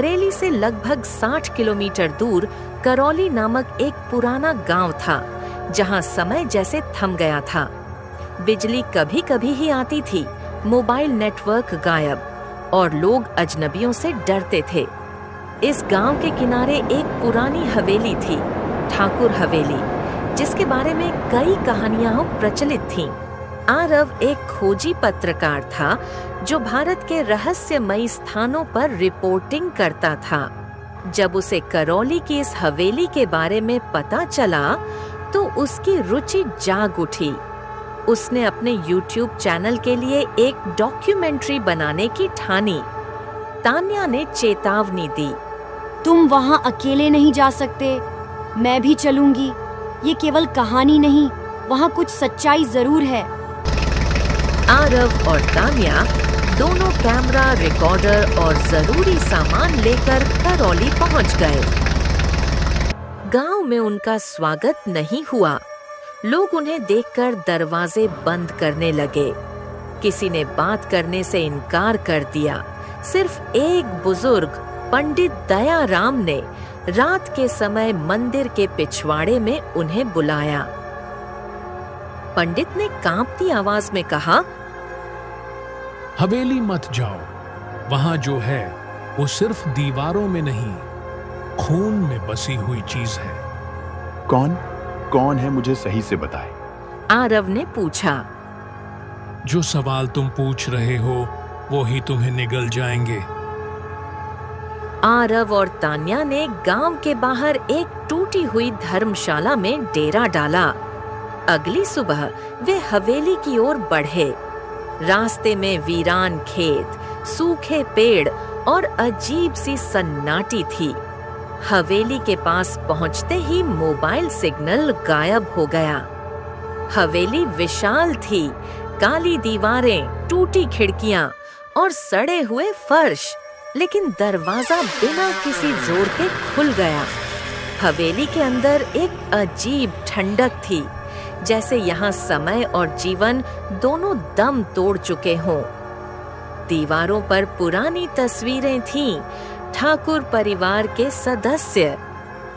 बरेली से लगभग 60 किलोमीटर दूर करौली नामक एक पुराना गांव था, जहां समय जैसे थम गया था। बिजली कभी कभी ही आती थी, मोबाइल नेटवर्क गायब और लोग अजनबियों से डरते थे। इस गांव के किनारे एक पुरानी हवेली थी, ठाकुर हवेली, जिसके बारे में कई कहानियां प्रचलित थीं। आरव एक खोजी पत्रकार था जो भारत के रहस्यमयी स्थानों पर रिपोर्टिंग करता था। जब उसे करौली की इस हवेली के बारे में पता चला तो उसकी रुचि जाग उठी। उसने अपने YouTube चैनल के लिए एक डॉक्यूमेंट्री बनाने की ठानी। तान्या ने चेतावनी दी, तुम वहां अकेले नहीं जा सकते, मैं भी चलूंगी। ये केवल कहानी नहीं, वहां कुछ सच्चाई जरूर है। आरव और तान्या दोनों कैमरा, रिकॉर्डर और जरूरी सामान लेकर करौली पहुंच गए। गांव में उनका स्वागत नहीं हुआ। लोग उन्हें देखकर दरवाजे बंद करने लगे। किसी ने बात करने से इनकार कर दिया। सिर्फ एक बुजुर्ग पंडित दयाराम ने रात के समय मंदिर के पिछवाड़े में उन्हें बुलाया। पंडित ने कांपती आवाज में कहा, हवेली मत जाओ। वहां जो है वो सिर्फ दीवारों में नहीं, खून में बसी हुई चीज है। कौन है, मुझे सही से बताए। आरव ने पूछा। जो सवाल तुम पूछ रहे हो वो ही तुम्हें निगल जाएंगे। आरव और तान्या ने गांव के बाहर एक टूटी हुई धर्मशाला में डेरा डाला। अगली सुबह वे हवेली की ओर बढ़े। रास्ते में वीरान खेत, सूखे पेड़ और अजीब सी सन्नाटी थी। हवेली के पास पहुंचते ही मोबाइल सिग्नल गायब हो गया। हवेली विशाल थी, काली दीवारें, टूटी खिड़कियां और सड़े हुए फर्श, लेकिन दरवाजा बिना किसी जोर के खुल गया। हवेली के अंदर एक अजीब ठंडक थी, जैसे यहाँ समय और जीवन दोनों दम तोड़ चुके हों। दीवारों पर पुरानी तस्वीरें थीं, ठाकुर परिवार के सदस्य।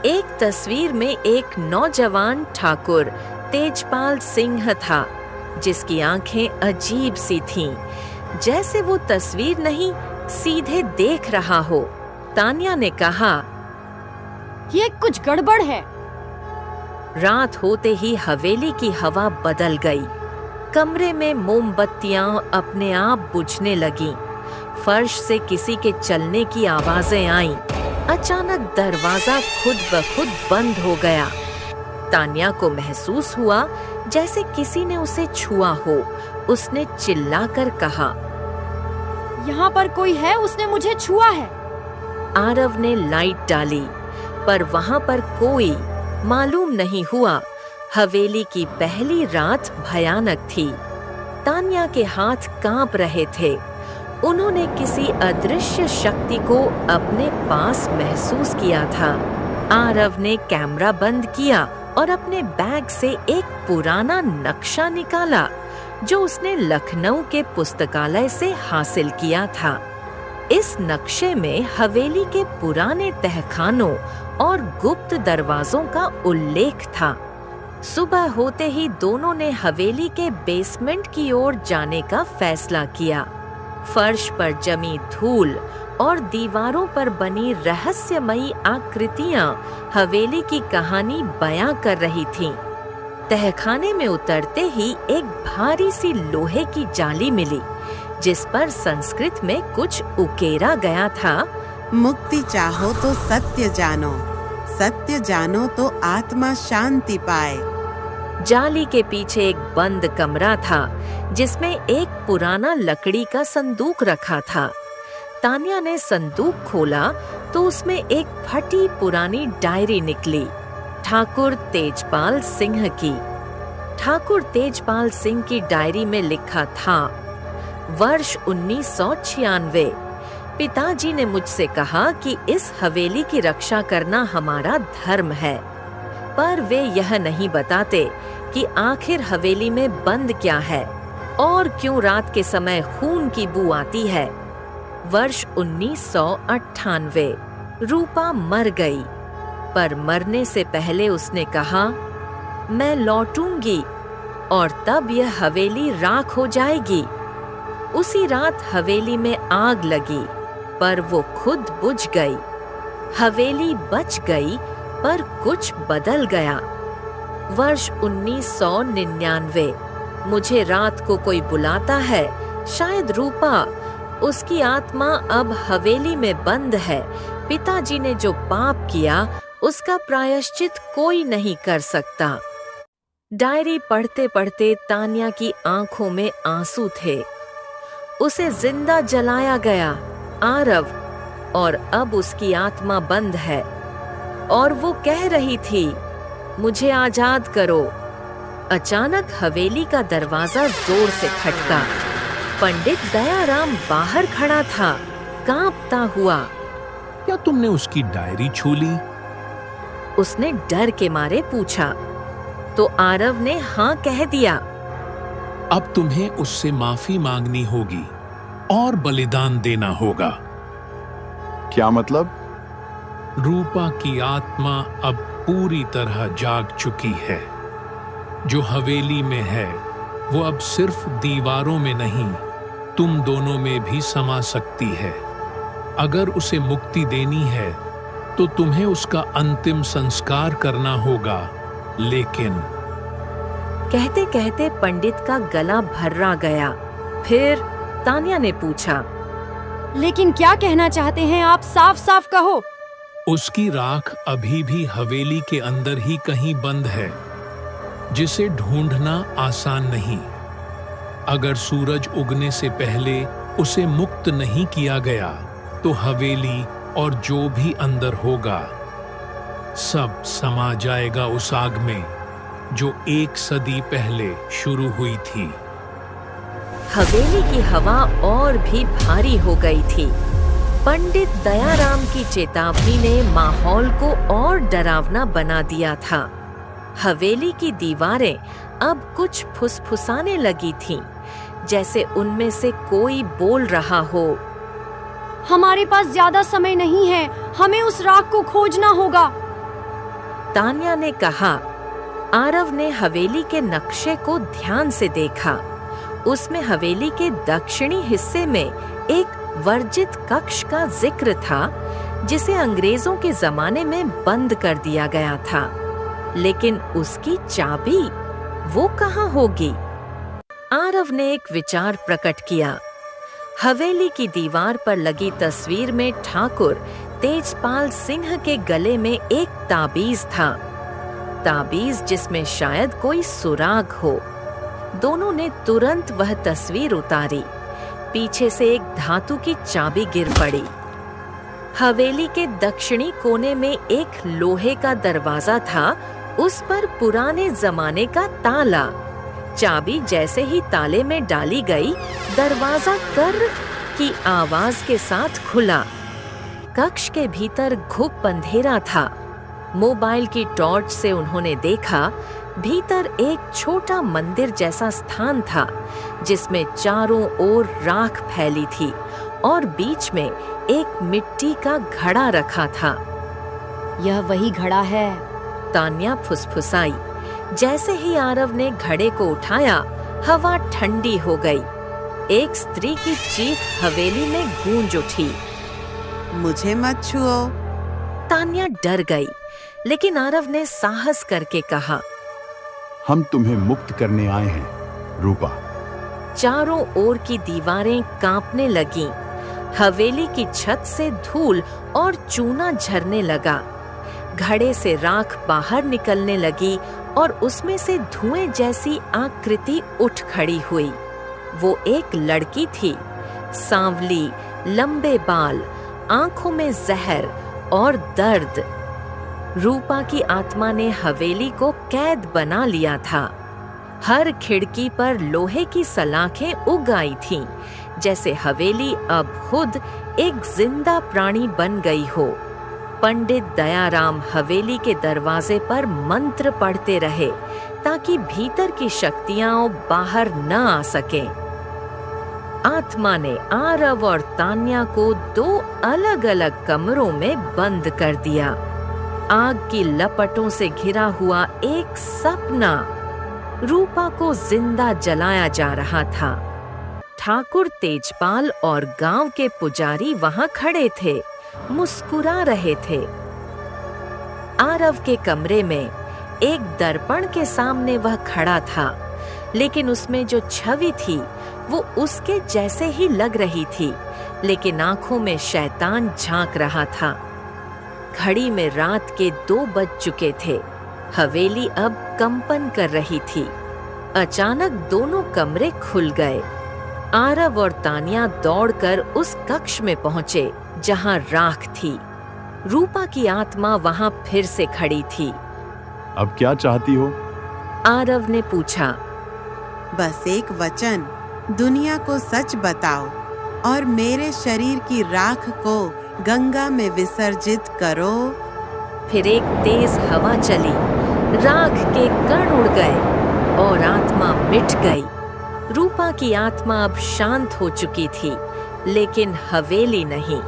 एक तस्वीर में एक नौजवान ठाकुर तेजपाल सिंह था, जिसकी आंखें अजीब सी थीं, जैसे वो तस्वीर नहीं सीधे देख रहा हो। तान्या ने कहा, ये कुछ गड़बड़ है। रात होते ही हवेली की हवा बदल गई। कमरे में मोमबत्तियां अपने आप बुझने लगीं। फर्श से किसी के चलने की आवाजें आईं। अचानक दरवाजा खुद ब खुद बंद हो गया। तान्या को महसूस हुआ जैसे किसी ने उसे छुआ हो। उसने चिल्लाकर कहा, यहाँ पर कोई है, उसने मुझे छुआ है। आरव ने लाइट डाली, पर वहां पर कोई मालूम नहीं हुआ। हवेली की पहली रात भयानक थी। तान्या के हाथ कांप रहे थे। उन्होंने किसी अदृश्य शक्ति को अपने पास महसूस किया था। आरव ने कैमरा बंद किया और अपने बैग से एक पुराना नक्शा निकाला, जो उसने लखनऊ के पुस्तकालय से हासिल किया था। इस नक्शे में हवेली के पुराने तहखानों और गुप्त दरवाजों का उल्लेख था। सुबह होते ही दोनों ने हवेली के बेसमेंट की ओर जाने का फैसला किया। फर्श पर जमी धूल और दीवारों पर बनी रहस्यमयी आकृतियां हवेली की कहानी बयां कर रही थीं। तहखाने में उतरते ही एक भारी सी लोहे की जाली मिली, जिस पर संस्कृत में कुछ उकेरा गया था। मुक्ति चाहो तो सत्य जानो, सत्य जानो तो आत्मा शांति पाए। जाली के पीछे एक बंद कमरा था, जिसमें एक पुराना लकड़ी का संदूक रखा था। तान्या ने संदूक खोला तो उसमें एक फटी पुरानी डायरी निकली, ठाकुर तेजपाल सिंह की। ठाकुर तेजपाल सिंह की डायरी में लिखा था, वर्ष 1996। पिताजी ने मुझसे कहा कि इस हवेली की रक्षा करना हमारा धर्म है, पर वे यह नहीं बताते कि आखिर हवेली में बंद क्या है और क्यों रात के समय खून की बू आती है। वर्ष 1998। रूपा मर गई, पर मरने से पहले उसने कहा, मैं लौटूंगी और तब यह हवेली राख हो जाएगी। उसी रात हवेली में आग लगी, पर वो खुद बुझ गई। हवेली बच गई, पर कुछ बदल गया। वर्ष 1999। मुझे रात को कोई बुलाता है, शायद रूपा। उसकी आत्मा अब हवेली में बंद है। पिताजी ने जो पाप किया उसका प्रायश्चित कोई नहीं कर सकता। डायरी पढ़ते पढ़ते तान्या की आंखों में आंसू थे। उसे जिंदा जलाया गया, आरव, और अब उसकी आत्मा बंद है। और वो कह रही थी, मुझे आजाद करो। अचानक हवेली का दरवाजा जोर से खटका। पंडित दयाराम बाहर खड़ा था, कांपता हुआ। क्या तुमने उसकी डायरी छू ली? उसने डर के मारे पूछा, तो आरव ने हाँ कह दिया। अब तुम्हें उससे माफी मांगनी होगी और बलिदान देना होगा। क्या मतलब? रूपा की आत्मा अब पूरी तरह जाग चुकी है। जो हवेली में है वो अब सिर्फ दीवारों में नहीं, तुम दोनों में भी समा सकती है। अगर उसे मुक्ति देनी है तो तुम्हें उसका अंतिम संस्कार करना होगा। लेकिन कहते कहते पंडित का गला भर्रा गया। फिर तान्या ने पूछा, लेकिन क्या कहना चाहते हैं आप? साफ साफ कहो। उसकी राख अभी भी हवेली के अंदर ही कहीं बंद है, जिसे ढूंढना आसान नहीं। अगर सूरज उगने से पहले उसे मुक्त नहीं किया गया तो हवेली और जो भी अंदर होगा सब समा जाएगा उस आग में जो 1 सदी पहले शुरू हुई थी। हवेली की हवा और भी भारी हो गई थी। पंडित दयाराम की चेतावनी ने माहौल को और डरावना बना दिया था। हवेली की दीवारें अब कुछ फुसफुसाने लगी थीं, जैसे उनमें से कोई बोल रहा हो, हमारे पास ज्यादा समय नहीं है, हमें उस राख को खोजना होगा। तान्या ने कहा। आरव ने हवेली के नक्शे को ध्यान से देखा। उसमें हवेली के दक्षिणी हिस्से में एक वर्जित कक्ष का जिक्र था, जिसे अंग्रेजों के जमाने में बंद कर दिया गया था। लेकिन उसकी चाबी वो कहाँ होगी? आरव ने एक विचार प्रकट किया। हवेली की दीवार पर लगी तस्वीर में ठाकुर तेजपाल सिंह के गले में एक ताबीज था। ताबीज जिसमें शायद कोई सुराग हो। दोनों ने तुरंत वह तस्वीर उतारी। पीछे से एक धातु की चाबी गिर पड़ी। हवेली के दक्षिणी कोने में एक लोहे का दरवाजा था, उस पर पुराने जमाने का ताला। चाबी जैसे ही ताले में डाली गई, दरवाजा कर की आवाज के साथ खुला। कक्ष के भीतर घुप अंधेरा था। मोबाइल की टॉर्च से उन्होंने देखा, भीतर एक छोटा मंदिर जैसा स्थान था, जिसमें चारों ओर राख फैली थी और बीच में एक मिट्टी का घड़ा रखा था। यह वही घड़ा है, तान्या फुसफुसाई। जैसे ही आरव ने घड़े को उठाया, हवा ठंडी हो गई। एक स्त्री की चीख हवेली में गूंज उठी, मुझे मत छुओ। तान्या डर गई, लेकिन आरव ने साहस करके कहा, हम तुम्हें मुक्त करने आए हैं, रूपा। चारों ओर की दीवारें कांपने लगीं। हवेली की छत से धूल और चूना झरने लगा। घड़े से राख बाहर निकलने लगी और उसमें से धुएं जैसी आकृति उठ खड़ी हुई। वो एक लड़की थी, सांवली, लंबे बाल, आंखों में जहर और दर्द। रूपा की आत्मा ने हवेली को कैद बना लिया था। हर खिड़की पर लोहे की सलाखें उग आई थीं, जैसे हवेली अब खुद एक जिंदा प्राणी बन गई हो। पंडित दयाराम हवेली के दरवाजे पर मंत्र पढ़ते रहे, ताकि भीतर की शक्तियां बाहर न आ सकें। आत्मा ने आरव और तान्या को 2 अलग-अलग कमरों में बंद कर दिया। आग की लपटों से घिरा हुआ एक सपना रूपा को जिंदा जलाया जा रहा था। ठाकुर तेजपाल और गांव के पुजारी वहां खड़े थे, मुस्कुरा रहे थे। आरव के कमरे में एक दर्पण के सामने वह खड़ा था, लेकिन उसमें जो छवि थी वो उसके जैसे ही लग रही थी, लेकिन आंखों में शैतान झांक रहा था। घड़ी में रात के 2 बज चुके थे। हवेली अब कंपन कर रही थी। अचानक दोनों कमरे खुल गए। आरव और तान्या दौड़कर उस कक्ष में पहुंचे जहां राख थी। रूपा की आत्मा वहां फिर से खड़ी थी। अब क्या चाहती हो? आरव ने पूछा। बस एक वचन, दुनिया को सच बताओ और मेरे शरीर की राख को गंगा में विसर्जित करो। फिर एक तेज हवा चली, राख के कण उड़ गए और आत्मा मिट गई। रूपा की आत्मा अब शांत हो चुकी थी, लेकिन हवेली नहीं।